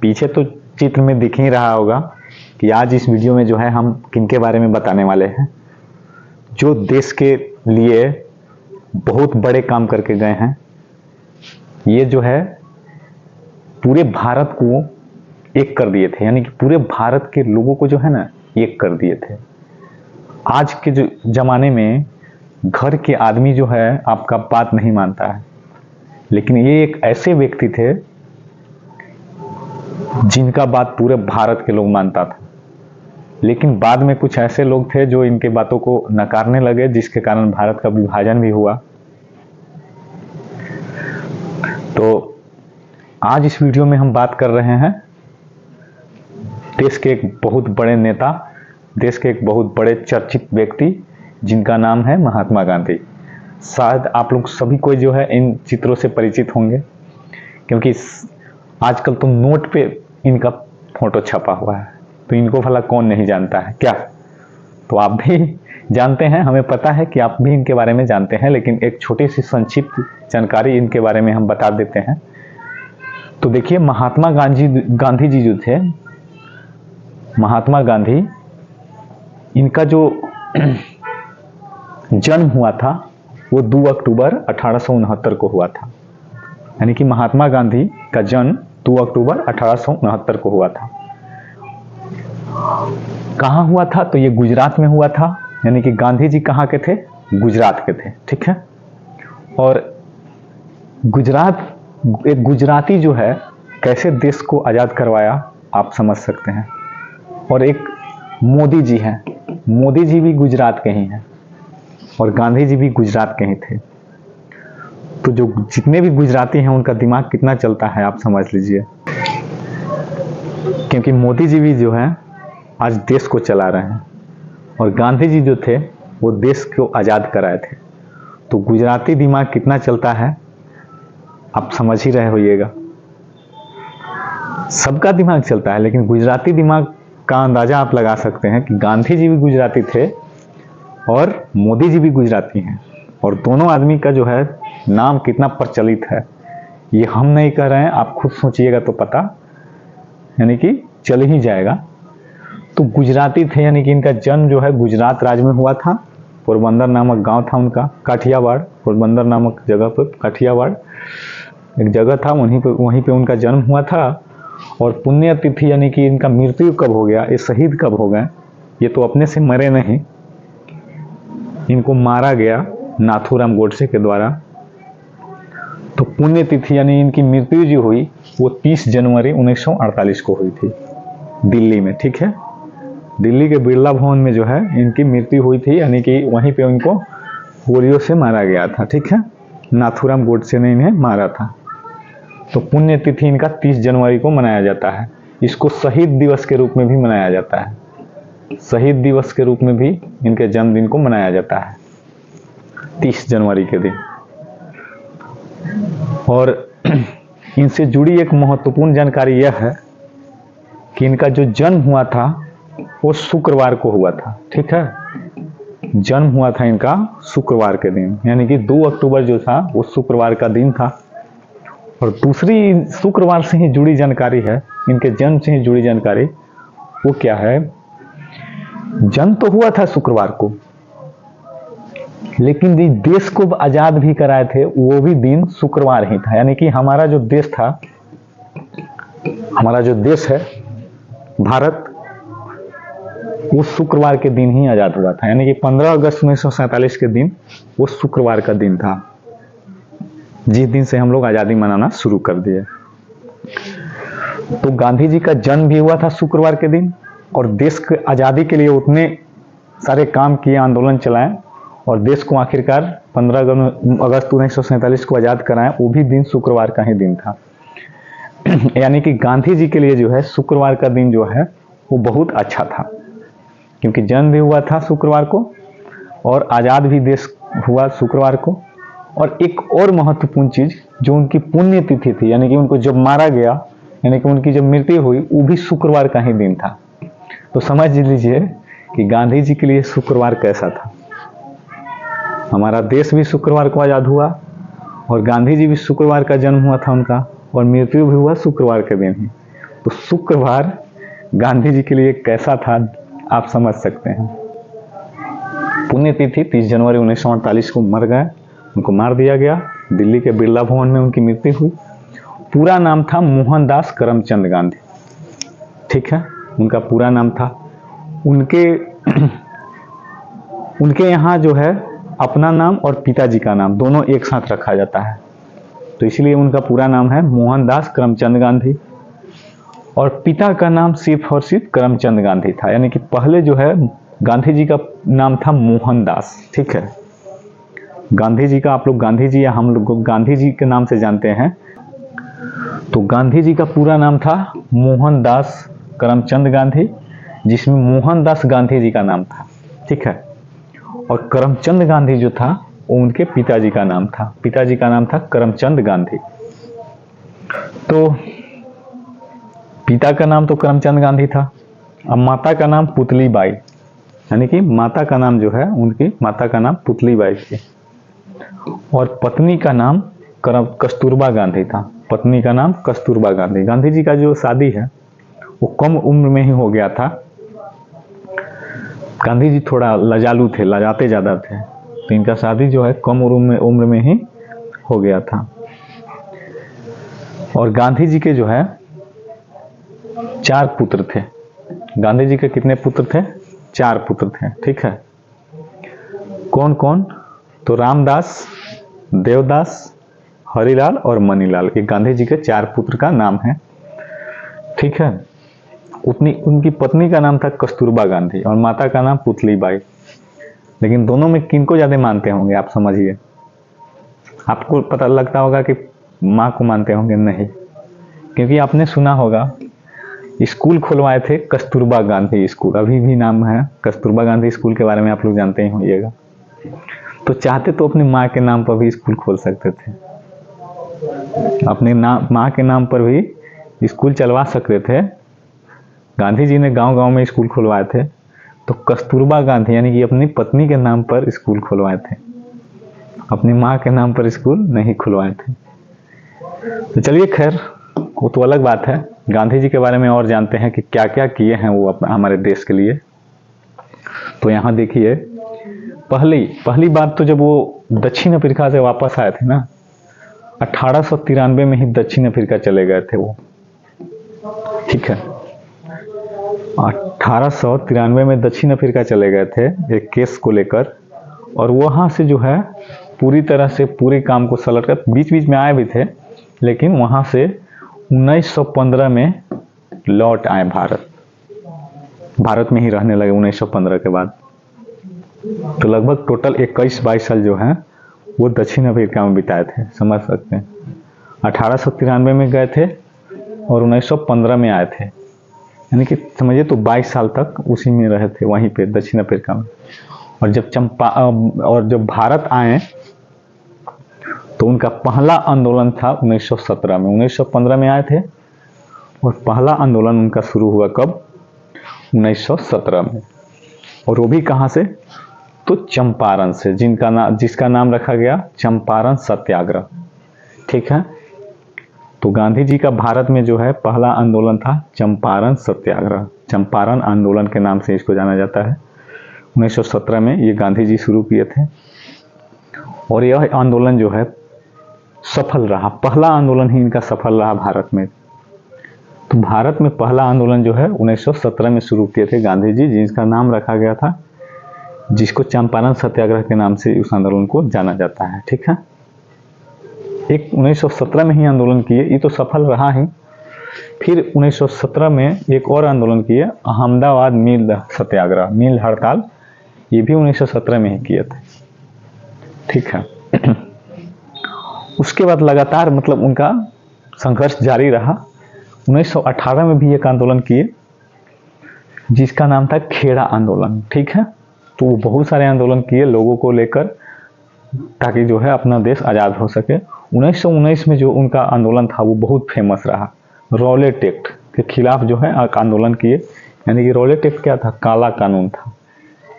पीछे तो चित्र में दिख ही रहा होगा कि आज इस वीडियो में जो है हम किनके बारे में बताने वाले हैं, जो देश के लिए बहुत बड़े काम करके गए हैं। ये जो है पूरे भारत को एक कर दिए थे, यानी कि पूरे भारत के लोगों को जो है ना एक कर दिए थे। आज के जो जमाने में घर के आदमी जो है आपका बात नहीं मानता है, लेकिन ये एक ऐसे व्यक्ति थे जिनका बात पूरे भारत के लोग मानता था। लेकिन बाद में कुछ ऐसे लोग थे जो इनके बातों को नकारने लगे, जिसके कारण भारत का विभाजन भी हुआ। तो आज इस वीडियो में हम बात कर रहे हैं देश के एक बहुत बड़े नेता, देश के एक बहुत बड़े चर्चित व्यक्ति जिनका नाम है महात्मा गांधी। शायद आप लोग सभी कोई जो है इन चित्रों से परिचित होंगे, क्योंकि आजकल तो नोट पे इनका फोटो छपा हुआ है, तो इनको भला कौन नहीं जानता है क्या? तो आप भी जानते हैं, हमें पता है कि आप भी इनके बारे में जानते हैं, लेकिन एक छोटी सी संक्षिप्त जानकारी इनके बारे में हम बता देते हैं। तो देखिए, महात्मा गांधी जी जो थे, महात्मा गांधी, इनका जो जन्म हुआ था वो 2 अक्टूबर 1869 को हुआ था। यानी कि महात्मा गांधी का जन्म 2 अक्टूबर 1869 को हुआ था। कहाँ हुआ था? तो ये गुजरात में हुआ था। यानी कि गांधी जी कहाँ के थे? गुजरात के थे, ठीक है। और गुजरात, एक गुजराती जो है कैसे देश को आज़ाद करवाया आप समझ सकते हैं। और एक मोदी जी हैं, मोदी जी भी गुजरात के ही हैं और गांधी जी भी गुजरात के ही थे। तो जो जितने भी गुजराती हैं उनका दिमाग कितना चलता है आप समझ लीजिए, क्योंकि मोदी जी भी जो है आज देश को चला रहे हैं और गांधी जी जो थे वो देश को आज़ाद कराए थे। तो गुजराती दिमाग कितना चलता है आप समझ ही रहे होइएगा। सबका दिमाग चलता है, लेकिन गुजराती दिमाग का अंदाजा आप लगा सकते हैं कि गांधी जी भी गुजराती थे और मोदी जी भी गुजराती हैं, और दोनों आदमी का जो है नाम कितना प्रचलित है ये हम नहीं कह रहे हैं, आप खुद सोचिएगा तो पता, यानी कि चल ही जाएगा। तो गुजराती थे, यानी कि इनका जन्म जो है गुजरात राज्य में हुआ था। पोरबंदर नामक गांव था उनका, काठियावाड़, पोरबंदर नामक जगह पर काठियावाड़ एक जगह था, वहीं पे उनका जन्म हुआ था। और पुण्यतिथि यानी कि इनका मृत्यु कब हो गया, ये शहीद कब हो गए, ये तो अपने से मरे नहीं, इनको मारा गया नाथूराम गोडसे के द्वारा। तो पुण्यतिथि यानी इनकी मृत्यु जो हुई वो 30 जनवरी 1948 को हुई थी दिल्ली में, ठीक है। दिल्ली के बिरला भवन में जो है इनकी मृत्यु हुई थी, यानी कि वहीं पे इनको गोलियों से मारा गया था, ठीक है। नाथूराम गोडसे ने इन्हें मारा था। तो पुण्यतिथि इनका 30 जनवरी को मनाया जाता है। इसको शहीद दिवस के रूप में भी मनाया जाता है, शहीद दिवस के रूप में भी इनके जन्मदिन को मनाया जाता है 30 जनवरी के दिन। और इनसे जुड़ी एक महत्वपूर्ण जानकारी यह है कि इनका जो जन्म हुआ था वो शुक्रवार को हुआ था, ठीक है। जन्म हुआ था इनका शुक्रवार के दिन, यानी कि 2 अक्टूबर जो था वो शुक्रवार का दिन था। और दूसरी शुक्रवार से ही जुड़ी जानकारी है, इनके जन्म से ही जुड़ी जानकारी, वो क्या है, जन्म तो हुआ था शुक्रवार को, लेकिन देश को आजाद भी कराए थे वो भी दिन शुक्रवार ही था। यानी कि हमारा जो देश था, हमारा जो देश है भारत, वो शुक्रवार के दिन ही आजाद हुआ था। यानी कि 15 अगस्त 1947 के दिन वो शुक्रवार का दिन था, जिस दिन से हम लोग आज़ादी मनाना शुरू कर दिए। तो गांधी जी का जन्म भी हुआ था शुक्रवार के दिन, और देश की आज़ादी के लिए उतने सारे काम किए, आंदोलन चलाए, और देश को आखिरकार 15 अगस्त 1947 को आज़ाद कराएं, वो भी दिन शुक्रवार का ही दिन था। यानी कि गांधी जी के लिए जो है शुक्रवार का दिन जो है वो बहुत अच्छा था, क्योंकि जन्म भी हुआ था शुक्रवार को और आज़ाद भी देश हुआ शुक्रवार को। और एक और महत्वपूर्ण चीज, जो उनकी पुण्यतिथि थी, यानी कि उनको जब मारा गया, यानी कि उनकी जब मृत्यु हुई, वो भी शुक्रवार का ही दिन था। तो समझ लीजिए कि गांधी जी के लिए शुक्रवार कैसा था। हमारा देश भी शुक्रवार को आज़ाद हुआ और गांधी जी भी शुक्रवार का जन्म हुआ था उनका, और मृत्यु भी हुआ शुक्रवार के दिन ही। तो शुक्रवार गांधी जी के लिए कैसा था आप समझ सकते हैं। पुण्यतिथि 30 जनवरी 1948 को मर गए, उनको मार दिया गया। दिल्ली के बिरला भवन में उनकी मृत्यु हुई। पूरा नाम था मोहनदास करमचंद गांधी, ठीक है, उनका पूरा नाम था। उनके यहाँ जो है अपना नाम और पिताजी का नाम दोनों एक साथ रखा जाता है, तो इसलिए उनका पूरा नाम है मोहनदास करमचंद गांधी। और पिता का नाम सिर्फ और सिर्फ करमचंद गांधी था, यानी कि पहले जो है गांधी जी का नाम था मोहनदास, ठीक है। गांधी जी का आप लोग गांधी जी या हम लोग गांधी जी के नाम से जानते हैं, तो गांधी जी का पूरा नाम था मोहनदास करमचंद गांधी, जिसमें मोहनदास गांधी जी का नाम था, ठीक है। और करमचंद गांधी जो था वो उनके पिताजी का नाम था, पिताजी का नाम था करमचंद गांधी। तो पिता का नाम तो करमचंद गांधी था। अब माता का नाम पुतली बाई, यानी कि माता का नाम जो है उनकी माता का नाम पुतली बाई थी। और पत्नी का नाम कस्तूरबा गांधी था, पत्नी का नाम कस्तूरबा गांधी। गांधी जी का जो शादी है वो कम उम्र में ही हो गया था। गांधी जी थोड़ा लजालू थे, लजाते ज़्यादा थे, तो इनका शादी जो है कम उम्र में ही हो गया था। और गांधी जी के जो है 4 पुत्र थे। गांधी जी के कितने पुत्र थे? 4 पुत्र थे, ठीक है। कौन कौन? तो रामदास, देवदास, हरिलाल और मनीलाल, ये गांधी जी के 4 पुत्र का नाम है, ठीक है। उनकी पत्नी का नाम था कस्तूरबा गांधी और माता का नाम पुतली बाई। लेकिन दोनों में किनको ज्यादा मानते होंगे आप समझिए। आपको पता लगता होगा कि माँ को मानते होंगे, नहीं, क्योंकि आपने सुना होगा स्कूल खुलवाए थे कस्तूरबा गांधी स्कूल, अभी भी नाम है कस्तूरबा गांधी स्कूल के बारे में आप लोग जानते ही होइएगा। तो चाहते तो अपनी माँ के नाम पर भी स्कूल खोल सकते थे, अपने माँ के नाम पर भी स्कूल चलवा सकते थे। गांधी जी ने गांव गांव में स्कूल खुलवाए थे, तो कस्तूरबा गांधी यानी कि अपनी पत्नी के नाम पर स्कूल खुलवाए थे, अपनी माँ के नाम पर स्कूल नहीं खुलवाए थे। तो चलिए खैर, वो तो अलग बात है। गांधी जी के बारे में और जानते हैं कि क्या क्या किए हैं वो हमारे देश के लिए। तो यहाँ देखिए, पहली बात तो जब वो दक्षिण अफ्रीका से वापस आए थे ना, 1893 में ही दक्षिण अफ्रीका चले गए थे वो, ठीक है। 1893 में दक्षिण अफ्रीका चले गए थे एक केस को लेकर, और वहाँ से जो है पूरी तरह से पूरे काम को सलट कर, बीच बीच में आए भी थे, लेकिन वहाँ से 1915 में लौट आए भारत में ही रहने लगे 1915 के बाद। तो लगभग टोटल 21-22 साल जो है वो दक्षिण अफ्रीका में बिताए थे, समझ सकते हैं। 1893 में गए थे और 1915 में आए थे, यानी कि समझिए तो 22 साल तक उसी में रहे थे, वहीं पे दक्षिण अफ्रीका में। और जब भारत आए तो उनका पहला आंदोलन था 1917 में। 1915 में आए थे और पहला आंदोलन उनका शुरू हुआ कब? 1917 में। और वो भी कहाँ से? तो चंपारण से, जिसका नाम रखा गया चंपारण सत्याग्रह, ठीक है। तो गांधी जी का भारत में जो है पहला आंदोलन था चंपारण सत्याग्रह, चंपारण आंदोलन के नाम से इसको जाना जाता है। 1917 में ये गांधी जी शुरू किए थे और यह आंदोलन जो है सफल रहा। पहला आंदोलन ही इनका सफल रहा भारत में। तो भारत में पहला आंदोलन जो है 1917 में शुरू किए थे गांधी जी, जिसका नाम रखा गया था, जिसको चंपारण सत्याग्रह के नाम से उस आंदोलन को जाना जाता है, ठीक है। एक 1917 में ही आंदोलन किए, ये तो सफल रहा ही। फिर 1917 में एक और आंदोलन किए, अहमदाबाद मिल सत्याग्रह, मिल हड़ताल, ये भी 1917 में ही किए थे, ठीक है। उसके बाद लगातार मतलब उनका संघर्ष जारी रहा। 1918 में भी एक आंदोलन किए जिसका नाम था खेड़ा आंदोलन, ठीक है। तो वो बहुत सारे आंदोलन किए लोगों को लेकर, ताकि जो है अपना देश आज़ाद हो सके। 1919 में जो उनका आंदोलन था वो बहुत फेमस रहा। रॉलेट एक्ट के खिलाफ जो है आंदोलन किए, यानी कि रॉलेट एक्ट क्या था? काला कानून था।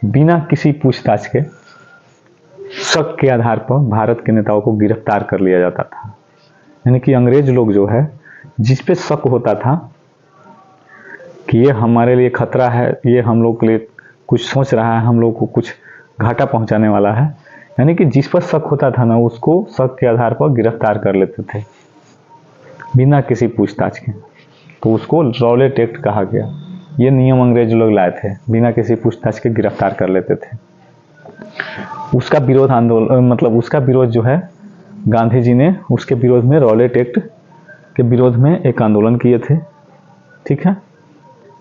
बिना किसी पूछताछ के, शक के आधार पर भारत के नेताओं को गिरफ्तार कर लिया जाता था। यानी कि अंग्रेज लोग जो है जिस पे शक होता था कि ये हमारे लिए खतरा है, ये हम लोग के लिए कुछ सोच रहा है, हम लोग को कुछ घाटा पहुंचाने वाला है। यानी कि जिस पर शक होता था ना, उसको शक के आधार पर गिरफ्तार कर लेते थे बिना किसी पूछताछ के। तो उसको रॉलेट एक्ट कहा गया। ये नियम अंग्रेज लोग लाए थे, बिना किसी पूछताछ के गिरफ्तार कर लेते थे। उसका विरोध आंदोलन, मतलब उसका विरोध जो है, गांधी जी ने उसके विरोध में, रॉलेट एक्ट के विरोध में एक आंदोलन किए थे, ठीक है।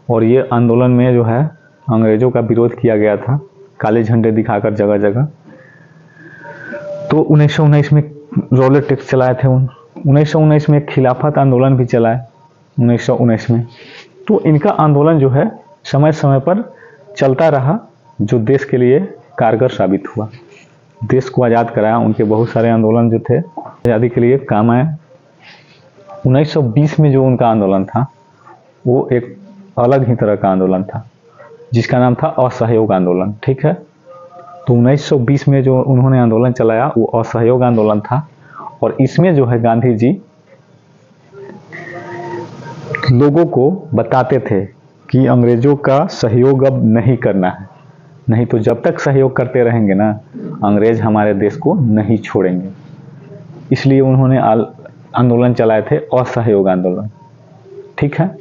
और ये आंदोलन में जो है अंग्रेजों का विरोध किया गया था, काले झंडे दिखाकर जगह जगह। तो 1919 में रॉलेट एक्ट चलाए थे। 1919 में एक खिलाफत आंदोलन भी चलाए 1919 में। तो इनका आंदोलन जो है समय समय पर चलता रहा, जो देश के लिए कारगर साबित हुआ, देश को आज़ाद कराया। उनके बहुत सारे आंदोलन जो थे आज़ादी के लिए काम आए। 1920 में जो उनका आंदोलन था वो एक अलग ही तरह का आंदोलन था, जिसका नाम था असहयोग आंदोलन, ठीक है। तो 1920 में जो उन्होंने आंदोलन चलाया वो असहयोग आंदोलन था। और इसमें जो है गांधी जी लोगों को बताते थे कि अंग्रेजों का सहयोग अब नहीं करना है, नहीं तो जब तक सहयोग करते रहेंगे ना, अंग्रेज हमारे देश को नहीं छोड़ेंगे। इसलिए उन्होंने आंदोलन चलाए थे, असहयोग आंदोलन, ठीक है।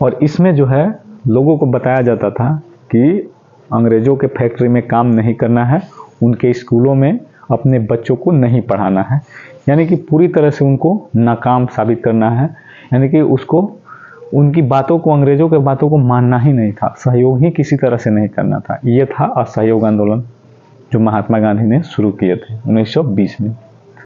और इसमें जो है लोगों को बताया जाता था कि अंग्रेजों के फैक्ट्री में काम नहीं करना है, उनके स्कूलों में अपने बच्चों को नहीं पढ़ाना है, यानी कि पूरी तरह से उनको नाकाम साबित करना है। यानी कि उसको, उनकी बातों को, अंग्रेजों के बातों को मानना ही नहीं था, सहयोग ही किसी तरह से नहीं करना था। ये था असहयोग आंदोलन जो महात्मा गांधी ने शुरू किए थे 1920 में।